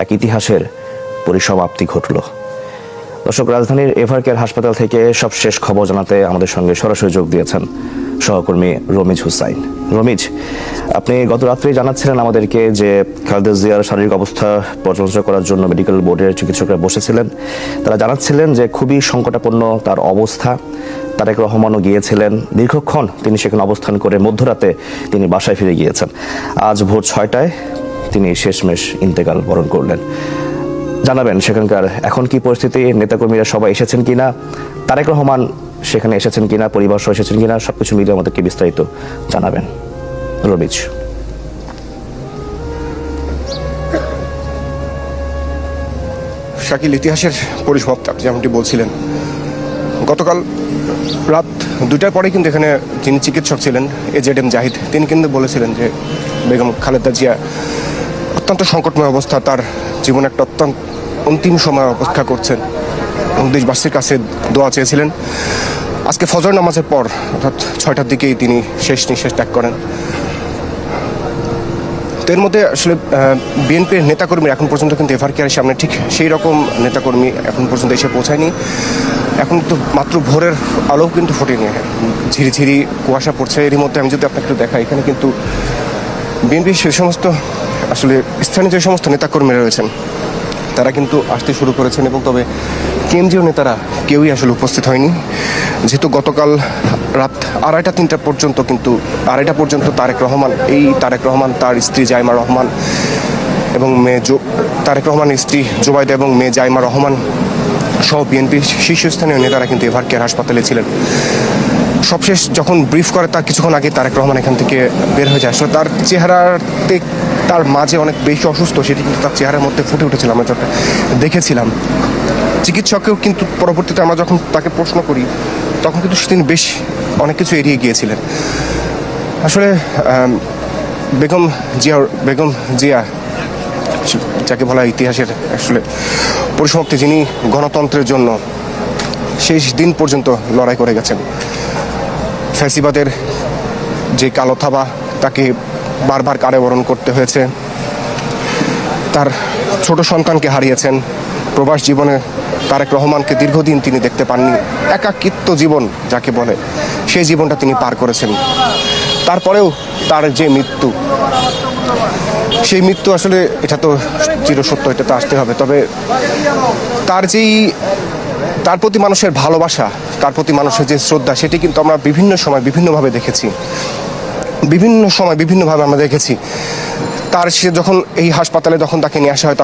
এক ইতিহাসের পরিসমাপ্তি ঘটল। দর্শক, রাজধানীর এভারকেয়ার হাসপাতাল থেকে সবশেষ খবর জানাতে আমাদের সঙ্গে সরাসরি যোগ দিয়েছেন সহকর্মী রমিজ হুসাইন। রমিজ, আপনি গত রাত্রেই জানাচ্ছিলেন আমাদেরকে যে খালেদা জিয়ার শারীরিক অবস্থা পর্যালোচনা করার জন্য মেডিকেল বোর্ডের চিকিৎসকরা বসেছিলেন। তারা জানাচ্ছিলেন যে খুবই সংকটাপন্ন তার অবস্থা। তারেক রহমানও গিয়েছিলেন, দীর্ঘক্ষণ তিনি সেখানে অবস্থান করে মধ্যরাতে তিনি বাসায় ফিরে গিয়েছেন। আজ ভোর 6টায় তিনি শেষমেশ ইন্তেকাল বরণ করলেন। জানাবেন সেখানকার এখন কি পরিস্থিতি, নেতাকর্মীরা সবাই এসেছেন কিনা, তারেক রহমান সেখানে এসেছেন কিনা, পরিবার সহ এসেছেন কিনা, সবকিছু মিলিয়ে আমাদেরকে বিস্তারিত জানাবেন রবিজ। শাকিল, ইতিহাসের পরিসমাপ্তি আপনি যেমনটি বলছিলেন, গতকাল রাত 2টার পরে কিন্তু এখানে যিনি চিকিৎসক ছিলেন AZM জাহিদ, তিনি কিন্তু বলেছিলেন যে বেগম খালেদা জিয়া অত্যন্ত সংকটময় অবস্থা, তার জীবনে একটা অত্যন্ত অন্তিম সময় অপেক্ষা করছেন এবং দেশবাসীর কাছে দোয়া চেয়েছিলেন। আজকে ফজর নামাজের পর অর্থাৎ 6টার দিকেই তিনি শেষ নিঃশ্বাস ত্যাগ করেন। তো এর মধ্যে আসলে বিএনপির নেতাকর্মী এখন পর্যন্ত কিন্তু এভারকেয়ারের সামনে ঠিক সেই রকম নেতাকর্মী এখন পর্যন্ত এসে পৌঁছায়নি। এখন তো মাত্র ভোরের আলো কিন্তু ফোটেনি, ঝিরিঝিরি কুয়াশা পড়ছে। এরই মধ্যে আমি যদি আপনাকে একটু দেখাই, এখানে কিন্তু বিএনপির সে সমস্ত আসলে স্থানীয় যে সমস্ত নেতাকর্মীরা রয়েছেন তারা কিন্তু আসতে শুরু করেছেন, এবং তবে কেন্দ্রীয় নেতারা কেউই আসলে উপস্থিত হয়নি। যেহেতু গতকাল রাত 2:30-3টা পর্যন্ত কিন্তু 2:30 পর্যন্ত তারেক রহমান, তার স্ত্রী জাইমা রহমান এবং মেয়ে তারেক রহমানের স্ত্রী জোবাইদা এবং মেয়ে জাইমা রহমান সহ বিএনপির শীর্ষস্থানীয় নেতারা কিন্তু এভারকেয়ার হাসপাতালে ছিলেন। সবশেষ যখন ব্রিফ করে তার কিছুক্ষণ আগে তারেক রহমান এখান থেকে বের হয়ে যায়। আসলে তার চেহারাতে তার মাঝে অনেক বেশি অসুস্থ, সেটি কিন্তু তার চেহারার মধ্যে ফুটে উঠেছিল, আমরা যখন দেখেছিলাম। চিকিৎসককেও কিন্তু পরবর্তীতে আমরা যখন তাকে প্রশ্ন করি তখন কিন্তু তিনি বেশ অনেক কিছু এড়িয়ে গিয়েছিলেন। আসলে বেগম জিয়া যাকে বলা হয় ইতিহাসের আসলে পরিসমাপ্তি, যিনি গণতন্ত্রের জন্য শেষ দিন পর্যন্ত লড়াই করে গেছেন। ফ্যাসিবাদের যে কালো থাবা তাকে বারবার কারাবরণ করতে হয়েছে, তার ছোট সন্তানকে হারিয়েছেন, প্রবাস জীবনে তারেক রহমানকে দীর্ঘদিন তিনি দেখতে পাননি, একাকিত্ব জীবন যাকে বলে সেই জীবনটা তিনি পার করেছেন। তারপরেও তার যে মৃত্যু, সেই মৃত্যু আসলে এটা তো চিরসত্য, এটা তো আসতে হবে। তবে তার প্রতি মানুষের ভালোবাসা, তার প্রতি মানুষের যে শ্রদ্ধা, সেটি কিন্তু আমরা বিভিন্ন সময় বিভিন্নভাবে দেখেছি, বিভিন্নভাবে আমরা দেখেছি। সে যখন এই হাসপাতালে যখন তাকে নিয়ে আসা হয়